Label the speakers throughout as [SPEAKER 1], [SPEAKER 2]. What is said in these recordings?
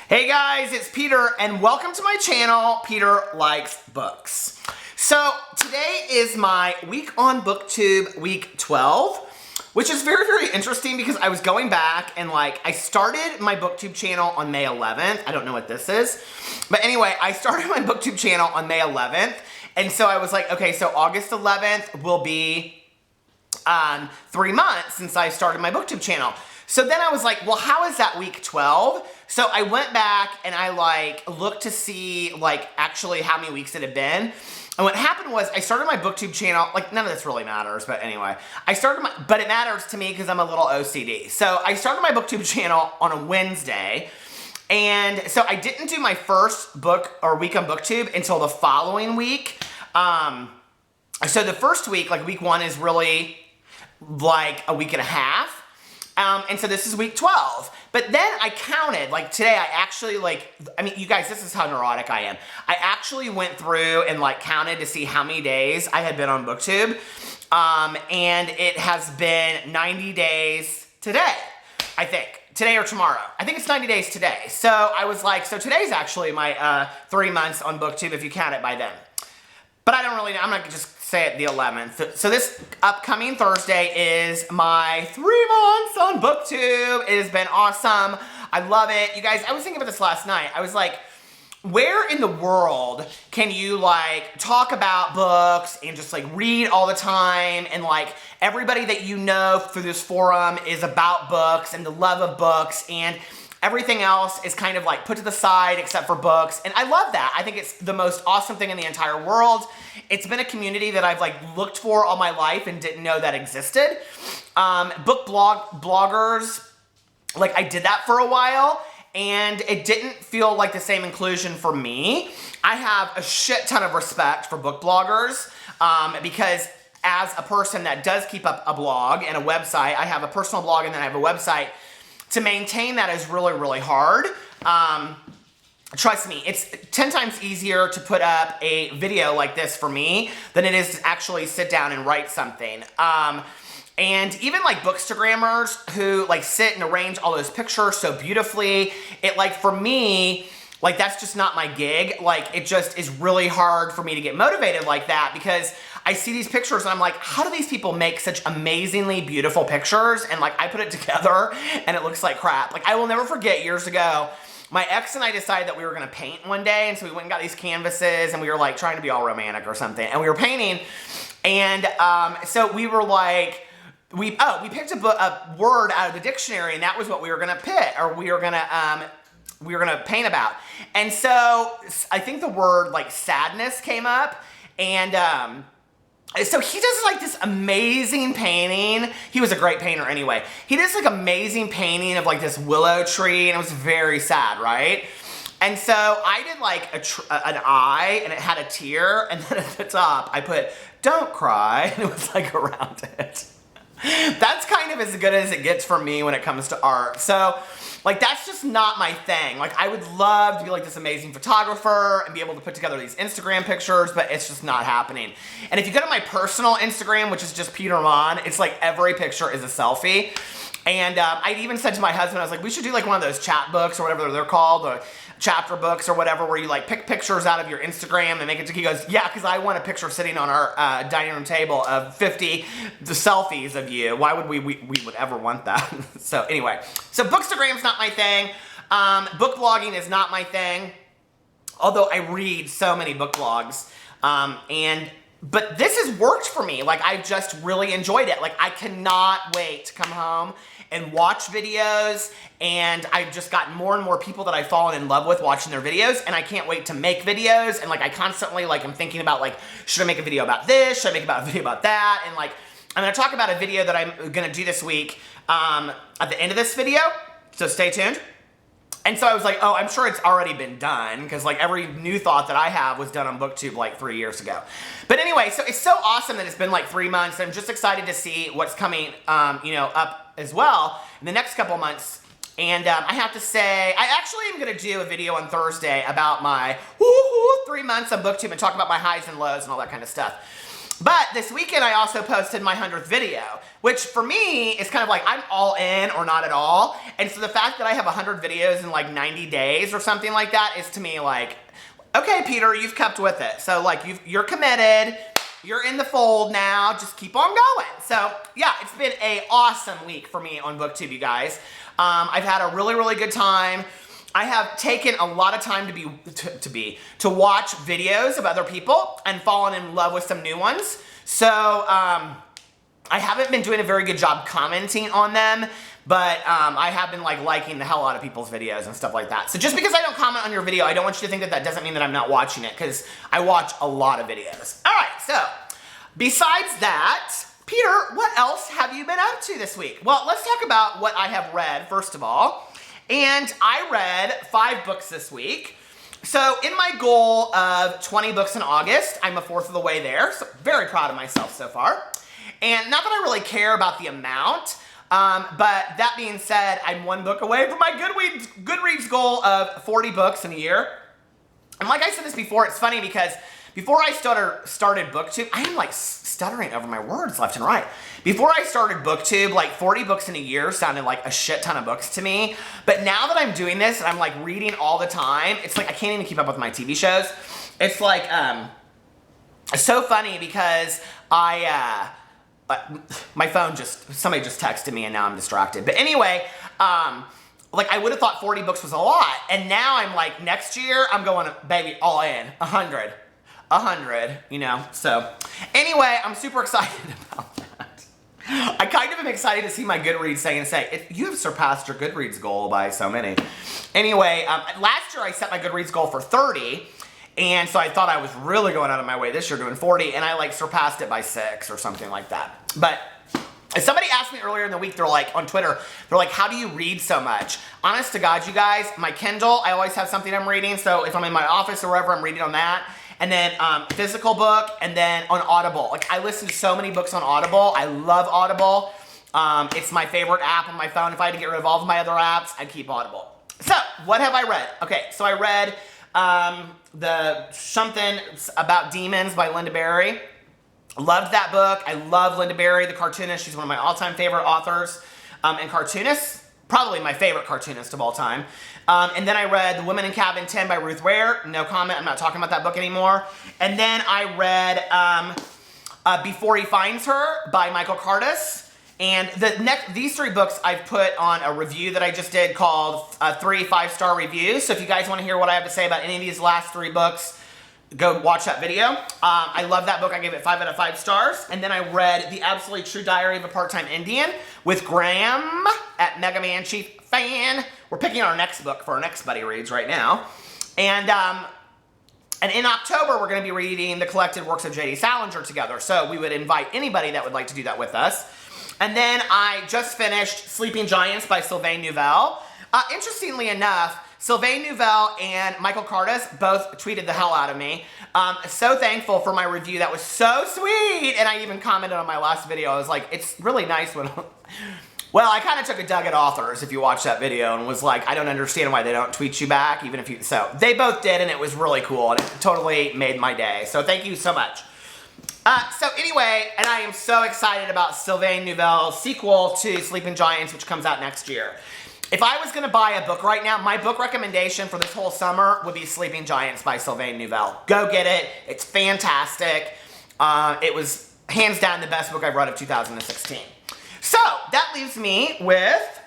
[SPEAKER 1] Hey guys, it's Peter and welcome to my channel, Peter Likes Books. So today is my week on Booktube, week 12, which is very, very interesting because I was going back and I started my Booktube channel on May 11th. I don't know what this is, but anyway, I started my Booktube channel on May 11th. And so I was like, okay, so August 11th will be 3 months since I started my Booktube channel. So then I was like, well, how is that week 12? So I went back and I looked to see actually how many weeks it had been. And what happened was I started my Booktube channel, none of this really matters, but anyway. But it matters to me because I'm a little OCD. So I started my Booktube channel on a Wednesday. And so I didn't do my first book or week on Booktube until the following week. So the first week, week 1 is really a week and a half. And so this is week 12. But then I counted, today I actually you guys, this is how neurotic I am. I actually went through and counted to see how many days I had been on Booktube. And it has been 90 days today, I think. Today or tomorrow. I think it's 90 days today. So I was so today's actually my 3 months on Booktube if you count it by then. But I don't really know. I'm going to just say it the 11th. So this upcoming Thursday is my 3 months on Booktube. It has been awesome. I love it. You guys, I was thinking about this last night. I was like, where in the world can you talk about books and just read all the time and everybody that you know through this forum is about books and the love of books and everything else is kind of put to the side except for books. And I love that. I think it's the most awesome thing in the entire world. It's been a community that I've looked for all my life and didn't know that existed. Bloggers, I did that for a while and it didn't feel like the same inclusion for me. I have a shit ton of respect for book bloggers because as a person that does keep up a blog and a website, I have a personal blog and then I have a website. To maintain that is really, really hard. Trust me, it's 10 times easier to put up a video like this for me than it is to actually sit down and write something. And even bookstagrammers who sit and arrange all those pictures so beautifully, it for me, that's just not my gig. It just is really hard for me to get motivated like that because I see these pictures and I'm like, how do these people make such amazingly beautiful pictures? And I put it together and it looks like crap. I will never forget years ago, my ex and I decided that we were gonna paint one day. And so we went and got these canvases and we were trying to be all romantic or something. And we were painting. And so we were we picked a word out of the dictionary and that was what we were gonna pick or we were gonna paint about. And so I think the word sadness came up and so he does this amazing painting. He was a great painter anyway. He does amazing painting of this willow tree and it was very sad, right? And so I did an eye and it had a tear and then at the top I put, don't cry, and it was around it. That's kind of as good as it gets for me when it comes to art. So that's just not my thing. I would love to be this amazing photographer and be able to put together these Instagram pictures, but it's just not happening. And if you go to my personal Instagram, which is just Peter Mon, it's every picture is a selfie. And I even said to my husband, I was like, we should do one of those chat books or whatever they're called, or chapter books or whatever, where you pick pictures out of your Instagram and make it to, he goes, yeah, because I want a picture sitting on our dining room table of 50 selfies of you. Why would we would ever want that? So anyway, so Bookstagram's not my thing. Book blogging is not my thing, although I read so many book blogs. But this has worked for me. I just really enjoyed it. I cannot wait to come home and watch videos, and I've just gotten more and more people that I've fallen in love with watching their videos, and I can't wait to make videos, and I constantly I'm thinking about should I make a video about this? Should I make a video about that? And I'm gonna talk about a video that I'm gonna do this week at the end of this video, so stay tuned. And so I was like, oh, I'm sure it's already been done because every new thought that I have was done on Booktube 3 years ago. But anyway, so it's so awesome that it's been 3 months. I'm just excited to see what's coming, up as well in the next couple months. And I have to say, I actually am going to do a video on Thursday about my 3 months on Booktube and talk about my highs and lows and all that kind of stuff. But this weekend I also posted my 100th video, which for me is kind of like I'm all in or not at all. And so the fact that I have 100 videos in like 90 days or something like that is to me like, okay, Peter, you've kept with it. So like you're committed, you're in the fold now, just keep on going. So yeah, it's been an awesome week for me on Booktube, you guys. I've had a really, really good time. I have taken a lot of time to watch videos of other people and fallen in love with some new ones. So I haven't been doing a very good job commenting on them, but I have been like liking the hell out of people's videos and stuff like that. So just because I don't comment on your video, I don't want you to think that that doesn't mean that I'm not watching it, because I watch a lot of videos. All right, so besides that, Peter, what else have you been up to this week? Well, let's talk about what I have read, first of all. And I read 5 books this week. So in my goal of 20 books in August, I'm a fourth of the way there. So very proud of myself so far. And not that I really care about the amount, but that being said, I'm 1 book away from my Goodreads goal of 40 books in a year. And like I said this before, it's funny because before I started Booktube, I am like stuttering over my words left and right. Before I started Booktube, like 40 books in a year sounded like a shit ton of books to me. But now that I'm doing this and I'm like reading all the time, it's like I can't even keep up with my TV shows. It's like, it's so funny because my phone somebody just texted me and now I'm distracted. But anyway, like I would have thought 40 books was a lot. And now I'm like, next year, I'm going, baby, all in, 100, you know? So anyway, I'm super excited about that. I kind of am excited to see my Goodreads say, you have surpassed your Goodreads goal by so many. Anyway, last year I set my Goodreads goal for 30, and so I thought I was really going out of my way this year doing 40, and I like surpassed it by 6 or something like that. But somebody asked me earlier in the week, they're like, on Twitter, they're like, how do you read so much? Honest to God, you guys, my Kindle, I always have something I'm reading, so if I'm in my office or wherever, I'm reading on that. And then physical book, and then on Audible. Like I listen to so many books on Audible. I love Audible. It's my favorite app on my phone. If I had to get rid of all of my other apps, I'd keep Audible. So what have I read? Okay, so I read the Something About Demons by Linda Berry. Loved that book. I love Linda Berry, the cartoonist. She's one of my all-time favorite authors and cartoonists. Probably my favorite cartoonist of all time. And then I read The Woman in Cabin 10 by Ruth Ware. No comment, I'm not talking about that book anymore. And then I read Before He Finds Her by Michael Curtis. And these 3 books I've put on a review that I just did called 3 5-star reviews. So if you guys want to hear what I have to say about any of these last 3 books, go watch that video. I love that book. I gave it 5 out of 5 stars. And then I read The Absolutely True Diary of a Part-Time Indian with Graham at Mega Man Chief Fan. We're picking our next book for our next Buddy Reads right now. And in October, we're going to be reading the collected works of J.D. Salinger together. So we would invite anybody that would like to do that with us. And then I just finished Sleeping Giants by Sylvain Neuvel. Interestingly enough, Sylvain Neuvel and Michael Curtis both tweeted the hell out of me. So thankful for my review. That was so sweet. And I even commented on my last video. I was like, it's really nice when... Well, I kind of took a dug at authors if you watch that video and was like, I don't understand why they don't tweet you back, even if you... So they both did, and it was really cool, and it totally made my day. So thank you so much. So anyway, and I am so excited about Sylvain Neuvel's sequel to Sleeping Giants, which comes out next year. If I was going to buy a book right now, my book recommendation for this whole summer would be Sleeping Giants by Sylvain Neuvel. Go get it. It's fantastic. It was hands down the best book I've read of 2016. So that leaves me with,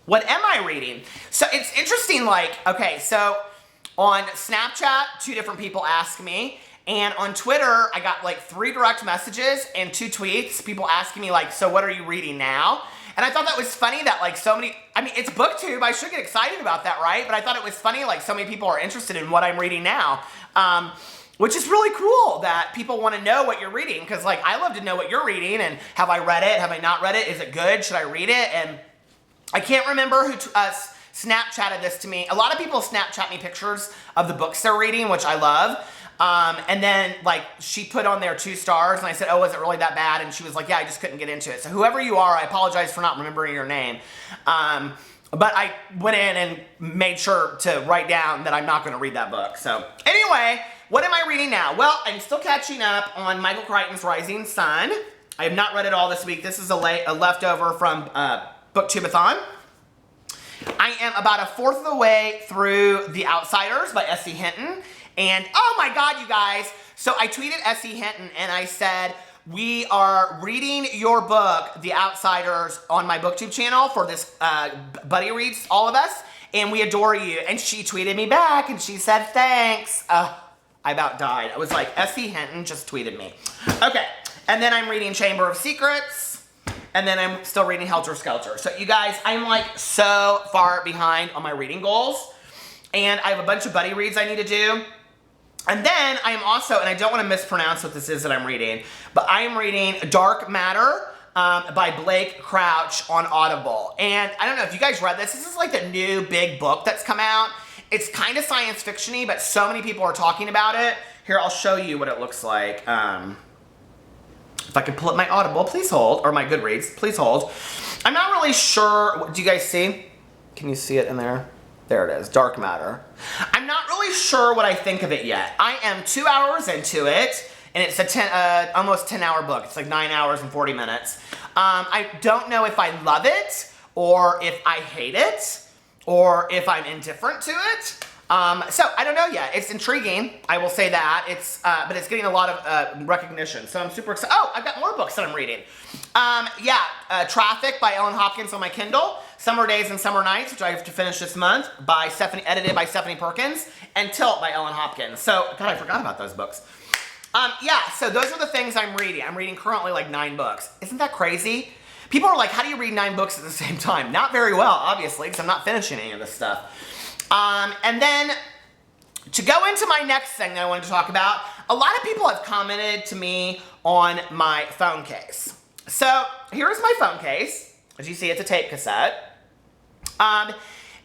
[SPEAKER 1] what am I reading? So it's interesting, like, okay, so on Snapchat, 2 different people ask me, and on Twitter, I got like 3 direct messages and 2 tweets, people asking me like, so what are you reading now? And I thought that was funny that like so many, I mean, it's Booktube, I should get excited about that, right? But I thought it was funny like so many people are interested in what I'm reading now. Which is really cool that people want to know what you're reading, because like I love to know what you're reading, and have I read it, have I not read it, is it good, should I read it? And I can't remember who Snapchatted this to me. A lot of people Snapchat me pictures of the books they're reading, which I love. And then like she put on there 2 stars, and I said, oh, is it really that bad? And she was like, yeah, I just couldn't get into it. So whoever you are, I apologize for not remembering your name. But I went in and made sure to write down that I'm not going to read that book. So anyway, what am I reading now? Well, I'm still catching up on Michael Crichton's Rising Sun. I have not read it all this week. This is a leftover from Booktubeathon. I am about a fourth of the way through The Outsiders by S.E. Hinton. And oh my God, you guys. So I tweeted S.E. Hinton and I said, we are reading your book, The Outsiders, on my Booktube channel for this Buddy Reads, all of us, and we adore you. And she tweeted me back and she said, thanks. I about died. I was like, S.E. Hinton just tweeted me. Okay, and then I'm reading Chamber of Secrets, and then I'm still reading Helter Skelter. So you guys, I'm like so far behind on my reading goals, and I have a bunch of buddy reads I need to do. And then I am also, and I don't want to mispronounce what this is that I'm reading, but I am reading Dark Matter by Blake Crouch on Audible. And I don't know if you guys read this. This is like the new big book that's come out. It's kind of science fiction-y, but so many people are talking about it. Here, I'll show you what it looks like. If I can pull up my Audible, please hold, or my Goodreads, please hold. I'm not really sure. Do you guys see? Can you see it in there? There it is, Dark Matter. I'm not really sure what I think of it yet. I am 2 hours into it, and it's a almost 10-hour book. It's like 9 hours and 40 minutes. I don't know if I love it, or if I hate it, or if I'm indifferent to it. So I don't know yet. It's intriguing, I will say that. It's but it's getting a lot of recognition, so I'm super excited. Oh, I've got more books that I'm reading. Traffic by Ellen Hopkins on my Kindle. Summer Days and Summer Nights, which I have to finish this month, edited by Stephanie Perkins, and Tilt by Ellen Hopkins. So, God, I forgot about those books. So those are the things I'm reading. I'm reading currently like 9 books. Isn't that crazy? People are like, how do you read 9 books at the same time? Not very well, obviously, because I'm not finishing any of this stuff. And then, to go into my next thing that I wanted to talk about, a lot of people have commented to me on my phone case. So, here's my phone case. As you see, it's a tape cassette.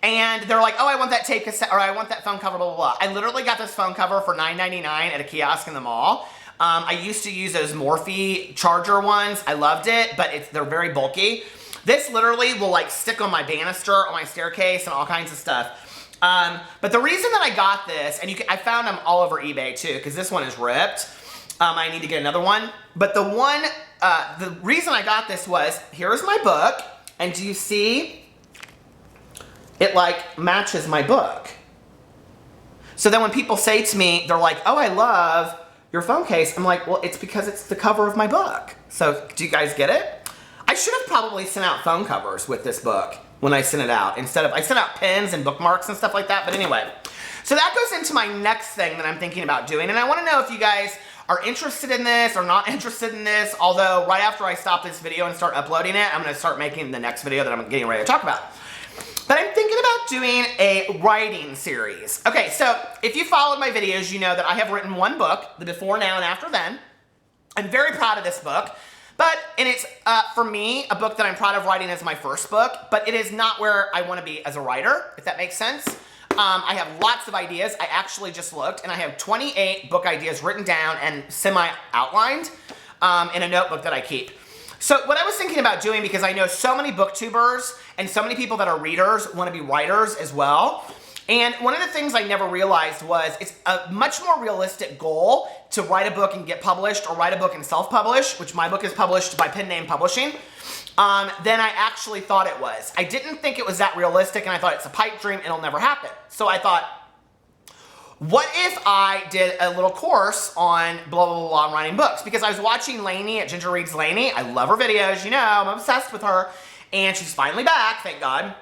[SPEAKER 1] And they're like, oh, I want that tape cassette, or I want that phone cover, blah, blah, blah. I literally got this phone cover for $9.99 at a kiosk in the mall. I used to use those Morphe charger ones. I loved it, but they're very bulky. This literally will like stick on my banister, on my staircase, and all kinds of stuff. But the reason that I got this, and I found them all over eBay too, because this one is ripped. I need to get another one. But the reason I got this was, here's my book, and do you see? It like matches my book. So then when people say to me, they're like, oh, I love your phone case. I'm like, well, it's because it's the cover of my book. So do you guys get it? I should have probably sent out phone covers with this book when I sent it out. I sent out pins and bookmarks and stuff like that. But anyway, so that goes into my next thing that I'm thinking about doing. And I want to know if you guys are interested in this or not interested in this. Although right after I stop this video and start uploading it, I'm going to start making the next video that I'm getting ready to talk about. But I'm thinking about doing a writing series. Okay, so if you followed my videos, you know that I have written one book, The Before, Now, and After Then. I'm very proud of this book, and it's, for me, a book that I'm proud of writing as my first book, but it is not where I want to be as a writer, if that makes sense. I have lots of ideas. I actually just looked, and I have 28 book ideas written down and semi-outlined in a notebook that I keep. So what I was thinking about doing, because I know so many booktubers and so many people that are readers want to be writers as well. And one of the things I never realized was it's a much more realistic goal to write a book and get published, or write a book and self-publish, which my book is published by Pen Name Publishing, than I actually thought it was. I didn't think it was that realistic, and I thought it's a pipe dream, it'll never happen. So I thought, what if I did a little course on blah, blah, blah, on writing books? Because I was watching Lainey at Ginger Reads Lainey. I love her videos, you know, I'm obsessed with her. And she's finally back, thank God.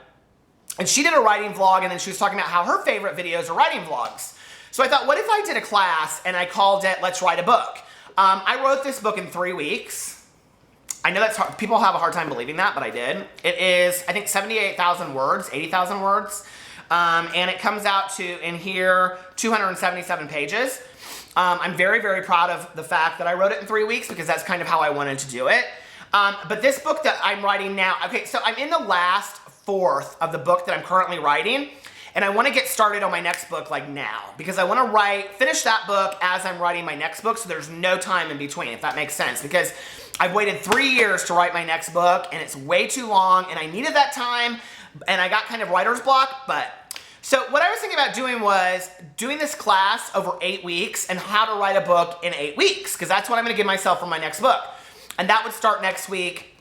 [SPEAKER 1] And she did a writing vlog, and then she was talking about how her favorite videos are writing vlogs. So I thought, what if I did a class and I called it Let's Write a Book? I wrote this book in 3 weeks. I know that's hard. People have a hard time believing that, but I did. It is, I think, 78,000 words, 80,000 words. And it comes out to, in here, 277 pages. I'm very, very proud of the fact that I wrote it in 3 weeks, because that's kind of how I wanted to do it. But this book that I'm writing now, okay, so I'm in the last fourth of the book that I'm currently writing, and I want to get started on my next book like now, because I want to finish that book as I'm writing my next book, so there's no time in between, if that makes sense, because I've waited 3 years to write my next book, and it's way too long, and I needed that time, and I got kind of writer's block, So what I was thinking about doing was doing this class over 8 weeks and how to write a book in 8 weeks, because that's what I'm going to give myself for my next book. And that would start next week.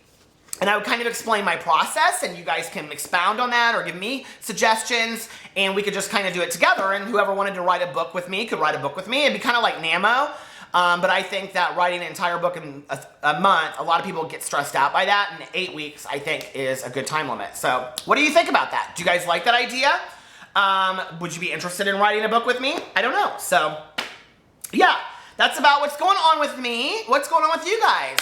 [SPEAKER 1] And I would kind of explain my process, and you guys can expound on that or give me suggestions, and we could just kind of do it together, and whoever wanted to write a book with me could write a book with me. It'd be kind of like NaMo, but I think that writing an entire book in a month, a lot of people get stressed out by that, and 8 weeks, I think, is a good time limit. So what do you think about that? Do you guys like that idea? Would you be interested in writing a book with me? I don't know. So yeah, that's about what's going on with me. What's going on with you guys?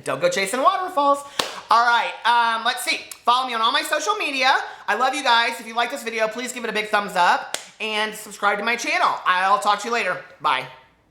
[SPEAKER 1] Don't go chasing waterfalls. All right, let's see. Follow me on all my social media. I love you guys. If you like this video, please give it a big thumbs up and subscribe to my channel. I'll talk to you later. Bye.